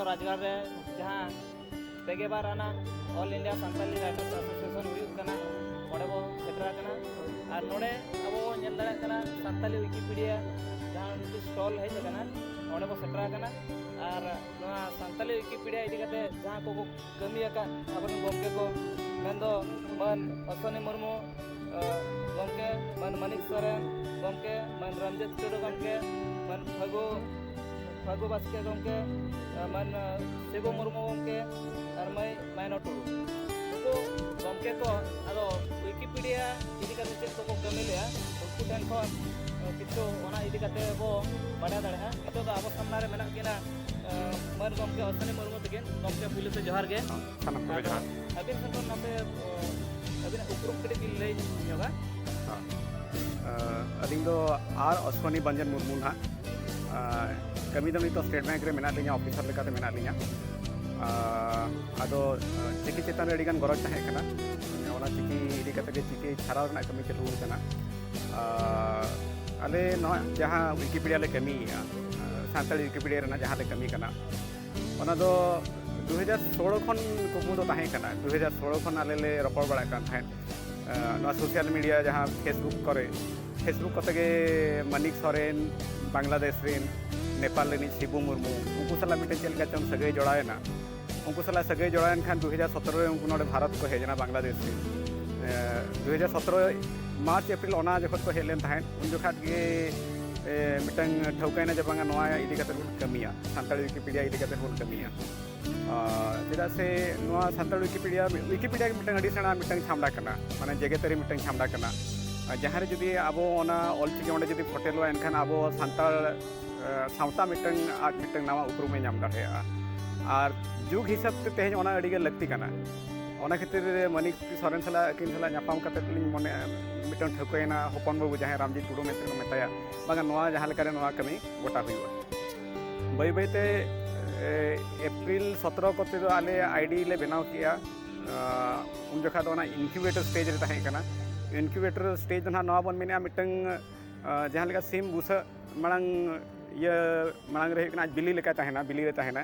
राजगढ़ रे जहाँ पेगेबार आना all India Santali writers association हुई कना ओडे बो सेटरा कना और नोडे अब नेल दाड़ा कना सानताली विकिपीडिया जहाँ उनकी स्टॉल है कना ओडे बो सेटरा कना और नोआ सानताली विकिपीडिया इदी कते जहाँ को कमी का अपन गोमके को मेंदो मन अश्वनी मुर्मू गोमके मन मनिक सोरेन गोमके मन रमजित टुडू गोमके मन फागु बास्के गोमके मन शिबू मुर्मू गोमके और मैं माइनो टुडू उनको गोमके को अदो विकिपीडिया इदी कते चेक को कमी लिया उनको ठेन खन किछु ओना इदी कते बो बाडा दाड़ा तो आबो सामना रे मेना किना मन गोमके अश्वनी मुर्मू तकिन गोमके पुलिस से जोहार गे सानम को जोहार अबिन संतोन नाते अबिन उपरुम कटे दिल लई योगा अलिंग दो आर अश्वनी बंजन मुर्मू ना कमी दम तो स्टेट बैंक रे मेना लिया ऑफिसर लेकाते मेना लिया अदो चिकी चेतान अड़ी गान गरज ताहे कना ओना चिकी इदी कते के चिकी छाराव ना कमी चलू कना अले न जहां विकिपीडिया ले कमी सानताली विकिपीडिया रे ना जहां ले कमी कना ओना दो 2016 खन कुकमु दो ताहे कना 2016 खन आले ले रपड़ बड़ा कान थाए ना सोशल मीडिया जहां फेसबुक कते के मनिक सोरेन बांग्लादेश रेन नेपाल रेन शिबू मुर्मू उनको सला मिटे चल का चम सगै जोड़ायना उनको सला सगै जोड़ायन खान 2017 रे उनको नोडे भारत को हेजना बांग्लादेश से 2017 मार्च अप्रैल ओना जखत को हेलेन थाए उन जखत के मिटंग ठौकायना जबांगा नोआ इदी कते कमिया सानताली विकिपीडिया इदी कते बोल कमिया चेदा से नोआ सानताली विकिपीडिया के मिटंग अडी सेना मिटंग छामडा कना माने जेगेतरी मिटंग छामडा कना जहाँ जुदी अब ऑलचिकी ओंडे जुदी फोटेलो एनखान अब सानताल सावता मिटंग आज मिटंग नवा उपरुमे नाम दाड़ेया और जुग हिसाब से तेज ओना अड़ी गे लगती कना ओना खातिर मनिक सोरेन सला किन सला नापाम कते लिंग मने मिटंग ठकोयना हपन बाबू जहाँ रामजीत टुडू मेते मेताया बागा नवा जहाँ लेकारे नवा कमी गोटा हुआ बई बईते एप्रिल 17 कते दो आले आईडी ले बनाव किया उन जखा दो इनक्यूबेटर स्टेज रे ताहे कना इनक्यूबेटर स्टेज ना नवा बन मेना मिटंग जहाँ लेका सिम बुसा मांग ये मांग रहे कना बिली लेका ताहेना बिली रे ताहेना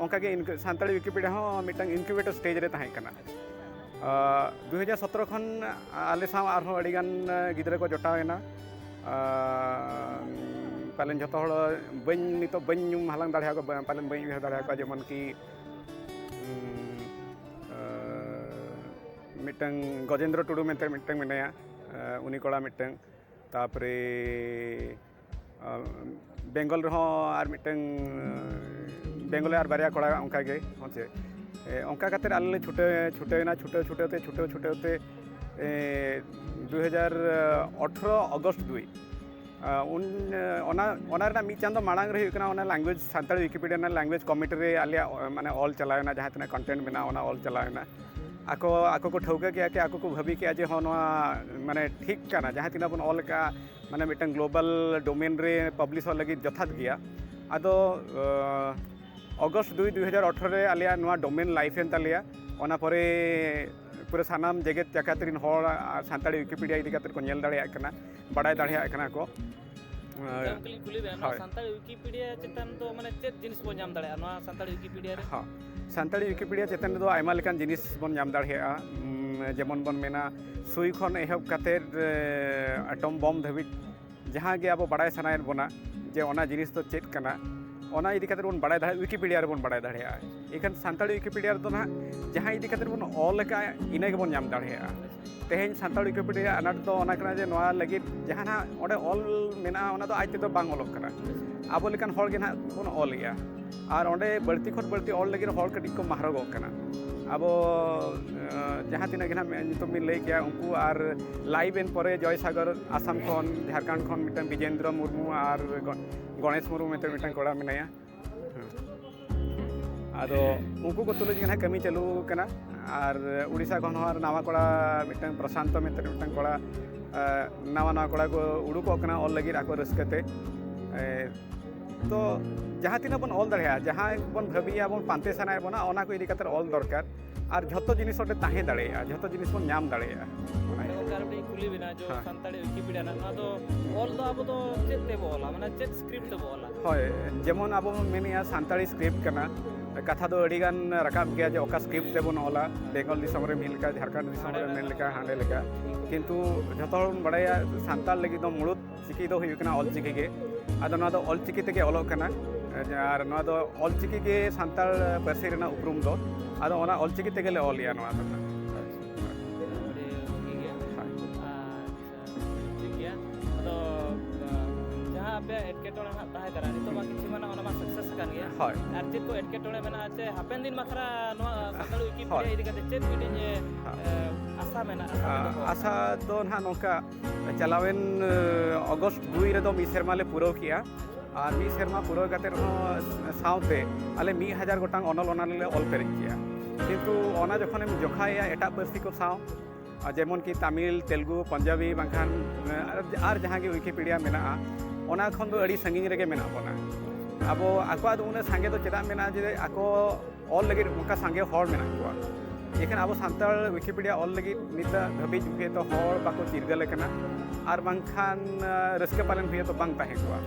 ओंका के सानताली विकिपीडिया हो मिटंग इनक्यूबेटर स्टेज रे ताहे कना 2017 खन आले साव आरो अड़ी गान गिदरे को जोटावेना पालन जतो हड़ बन नितो बन नुम हालांग दाढ़ा को पालन बन उह दाढ़ा को जेमन की मिटंग गजेंद्र टुडू मेते मिटंग मेनाया उनी कोड़ा मिटंग तापरे बेंगल रहो आर मिटंग बेंगल आर बारिया कोड़ा ओंका गे होचे ओंका खातिर आले छुटे 2018 अगस्त 2 उन मी चांदो मांग रही लैंग्वेज सानताली विकिपीडिया ना लैंग्वेज कमिटी रे आलिया माने ऑल चलावेना जहाँ तना कंटेंट बना ऑल चलावेना आको को ठौका किया कि आको को भाभी किया जे हो माने ठीक करना जहाँ तीना बन ऑल का माने मिटन ग्लोबल डोमेन रे पब्लिश लगी जथात गया आदो अगस्त 2 2018 रे आलिया नवा डोमेन लाइफ एन तालिया ओना परे पूरा सानाम जगत जाकातरिन होड़ सानताली विकिपीडिया इदी कातर को नेल दाड़िया कना बड़ाय दाड़िया कना को कुली बेना सानताली विकिपीडिया चेतन तो माने चेत जिनिस बो नाम दाड़िया नवा सानताली विकिपीडिया रे हां सानताली विकिपीडिया चेतन दो आयमा लेकान जिनिस बन नाम दाड़िया जेमन बन मेना सुई खन एहब कातेर एटम बम धाबी जहाँ गे अब बड़ाय सनायन बना जे ओना जिनिस तो चेत कना ओना इदी खातिर बन बड़ाय दाड़े विकिपीडिया रे बन बड़ाय दाड़ेया एखान सानताली विकिपीडिया रे तो ना जहाँ इदी खातिर बन ऑल का इना के बन नाम दाड़ेया तेहेन सानताली विकिपीडिया अनाट तो ओना कना जे नोआ लगी जहाँ ना ओडे ऑल मेना ओना तो आज ते तो बांग ऑलक कना आबो लेकान होड़ गे ना बन ऑल या और ओंडे बढ़ती खत बढ़ती ऑल लगी होड़ कटी को महरगोग कना अब जहाँ तीना ना नितम बिन लई किया उनको और लाइव एन परे जय सागर आसाम खन झारखंड खन मिटन विजेंद्र मुर्मू और गणेश मुर्मू मेते मिटन कोड़ा मेनाया आदो उनको को तुले जगह कमी चालू कना और उड़ीसा खन और नावा कोड़ा मिटन प्रशांत मेते मिटन कोड़ा नावा कोड़ा को उड़ूको कना ऑल लगी आको रस्कते तो जहाँ तीना बन ऑल दाड़िया जहाँ बन भाबिया बन पांते सनाय बना ओना को इदी कातर ऑल दरकार और झतो जिनिस ओटे ताहे दाड़ेया झतो जिनिस बन नाम दाड़ेया कुली बिना जो सानताली विकिपीडिया ना तो ऑल दो अब तो चेत ते बोला माने चेत स्क्रिप्ट बोला होय जेमन अब मेनिया सानताली स्क्रिप्ट कना कथा दो अड़ीगान रकाब गया जे ओका स्क्रिप्ट तेबन ऑला बेंगल दिसम रे मिल लेका झारखंड दिसम रे मिल लेका हांडे लेका किंतु जतो बड़ाया सांताल लगी दो मुळुत चिकी दो हुयकना ऑल चिकी गे आदो ना दो ऑल चिकी तेगे ऑलोक कना आर ना दो ऑल चिकी गे सांताल पार्सी रेना उपरुम दो आदो ओना ऑल चिकी तेगे ले ऑल या ना दो पे एटकेटोड़े ना ताहे करा नितो मा किछि माने ओना मा सक्सेस कान गया हाय आर चेत को एटकेटोड़े मेना आचे हापेन दिन माखरा नो संताल विकिपीडिया इदि कते चेत मिटिन जे आशा मेना आशा दो ना नोका चलावेन अगस्त 2 रे दो मी सेरमा ले पुरो किया और मी सेरमा पुरो कते रो साउते आले 1000 गोटांग अनल ओनाले ऑल पेरेज किया किंतु ओना जखन हम जोखाया एटा पार्सी को साउ जेमन की तमिल तेलुगु पंजाबी बांखान आर जहां के विकिपीडिया मेना ओना खन दो अड़ी संगिन रेगे मेना बोना अब आको उन्हें सांगे तो चेदा मेना जे आको ऑल लगे उनका सांगे हॉर मेना को एखन अब सांताल विकिपीडिया ऑल लगे निता धबी जुके तो हॉर बाको चिरगल कना आर बांखान रस्के पालन भी तो बांग ताहे को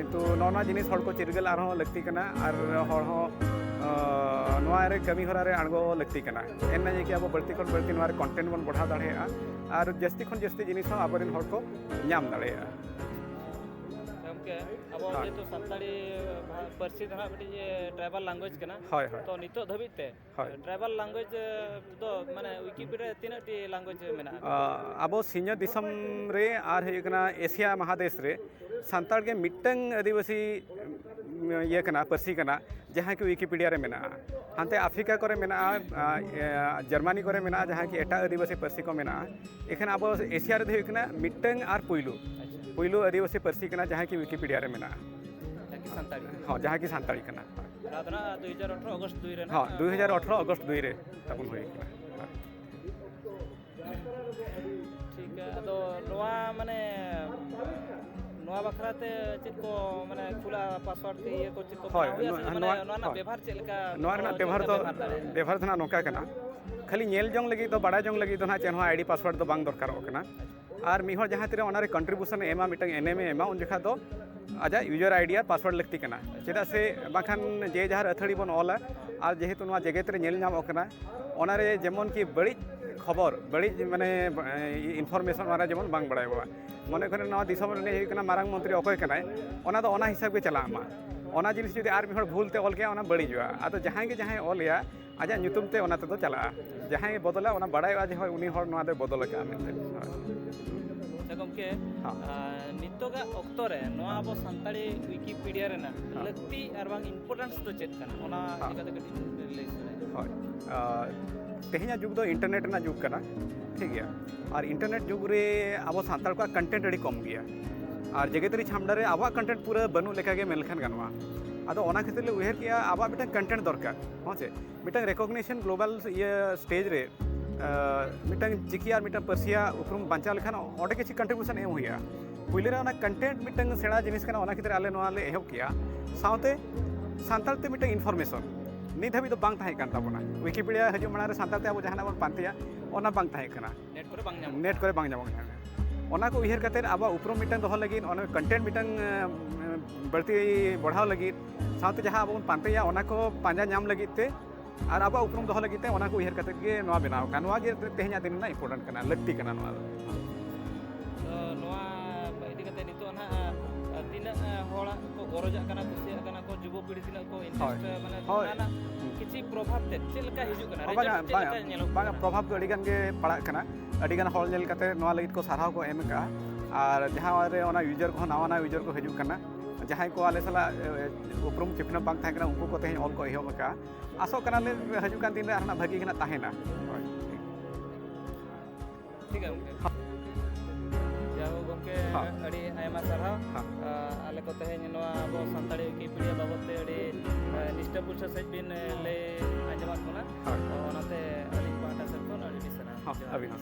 किंतु नोना जिनिस हॉर को चिरगल आर हो लगती कना आर हॉर हो नोआ रे कमी होरा रे अणगो लगती कना एन जे कि अब बढ़ती कोन बढ़ती नोआ रे कंटेंट बन बढ़ा दाड़ेया आर जस्ती खन जस्ती जिनिस हो आबरिन हॉर को न्याम दाड़ेया अब जे तो संताली पार्सी धना बेटी जे ट्राइबल लैंग्वेज कना तो नितो धबिते ट्राइबल लैंग्वेज तो माने विकिपीडिया तिनाटी लैंग्वेज मेना अब सिंह दिसम रे आर हेकना एशिया महादेश रे संताल के मिटंग आदिवासी ये कना पार्सी कना जहां कि विकिपीडिया रे मेना हांते अफ्रीका करे मेना जर्मनी करे मेना जहां कि एटा आदिवासी पार्सी को मेना एखन अब एशिया रे हेकना मिटंग आर पुइलू आदिवासी पार्सी कना जहां की विकिपीडिया रे मेना संताली हां जहां की संताली कना रातना 2018 अगस्त 2 रे हां 2018 अगस्त 2 रे तबन होई ठीक है तो नोआ माने नोआ बखराते चित को माने खुला पासवर्ड के ये को चित को नोआ ना व्यवहार चलका नोआ ना व्यवहार ना नोका कना खाली नेल जोंग लगी तो बड़ा जोंग लगी तो ना चेनवा आईडी पासवर्ड तो बांग दरकार कना और मिहर जहाँ तीर ओनारे कंट्रीब्यूशन एमा मिटंग एनएम एमा उन जखा तो आजा यूजर आईडी और पासवर्ड लगती कना चेदा से बाखान जे जहार अथड़ी बन ऑला और जेहेतु नोआ जगत रे नेल नाम कना ओनारे जेमन की बड़ी खबर बड़ी माने इनफॉरमेशन वाला जेमन बांग बड़ायबा मने करे नोआ दिसम रे कना मारांग मंत्री अकय कनाय ओना तो ओना हिसाब के चलामा ओना जिनिस जुदी आर मिहर भूल ते ऑल के ओना बड़ी जोआ आतो जहां के जहां ऑल या आजा ᱧᱩᱛᱩᱢ ᱛᱮ ᱚᱱᱟ ᱛᱮᱫᱚ ᱪᱟᱞᱟᱜᱼᱟ ᱡᱟᱦᱟᱸᱭ ᱵᱚᱫᱚᱞᱟ ᱚᱱᱟ ᱵᱟᱲᱟᱭᱚᱜᱼᱟ ᱡᱮ ᱦᱳᱭ ᱩᱱᱤ ᱦᱚᱲ ᱱᱚᱣᱟ ᱫᱚᱭ ᱵᱚᱫᱚᱞ ᱟᱠᱟᱜᱼᱟ ᱢᱮᱱᱛᱮ गमके नितोगा ऑक्तो रे नोआ अब संताली विकिपीडिया रेना लगती और बांग इंपोर्टेंस तो चेक करना ओना इकाते कटी ले होय तेहना जुग दो इंटरनेट ना जुग कना ठीक गया और इंटरनेट जुग रे अब संताल को कंटेंट अड़ी कम गया और जगतरी छामडा रे अब कंटेंट पूरा बनु लेका गे मेलखान गनवा आदो ओना खातिर ले उहेर किया अब मिटन कंटेंट दरकार होचे मिटन रिकॉग्निशन ग्लोबल ये स्टेज रे मिटन चिकी और मिटन पर्सिया उपरुम बांचा लेखान ओडे किछि कंट्रीब्यूशन एम हुआ पुइले रे ओना कंटेंट मिटन सेड़ा जिनिस कना ओना खातिर आले नोआ ले एहब किया साउते सांताल ते मिटन इनफॉरमेशन नित हाबी तो बांग थाहे कान ताबोना विकिपीडिया हजु मणा रे सांताल ते अब जहाना बन पांतेया ओना बांग थाहे कना नेट करे बांग जाम ओना को उहेर कते अब उपरुम मिटन दोह लगी ओना कंटेंट मिटन बढ़ती बढ़ाव लगी साउते जहां अब पांतेया ओना को पांजा नाम लगी ते और अब उपरुम दोह लगी ते ओना को उहेर कते गे नोआ बनाव का नोआ गे तेहना दिन ना इंपोर्टेंट कना लगती कना नोआ तो नोआ इदि कते नितो ना तीना होड़ा को गरजा कना कुसिया कना को युवा पीढ़ी तीना को इंटरेस्ट माने ना किछि प्रभाव ते चलका हिजु कना बांगा प्रभाव तो अडिगान गे पड़ा कना अडिगान हॉल नेल कते नोआ लगी को साराव को एम का और जहां रे ओना यूजर को नवा यूजर को हिजु कना जहां को आले सला उपरुम चिपना बांग थाकना उनको को तेहन ऑल को एहब का आसो कना ले हजु कान दिन रे आना भागी कना ताहेना ठीक है जाओ गमके अड़ी आयमा सरहाव आले को तेहन नोआ अब संताली विकिपीडिया बाबते अड़ी निष्ठा पुरुष सज बिन ले आंजमा कोना ओनाते अड़ी पाटा सब को अड़ी दिसना हां अभी ना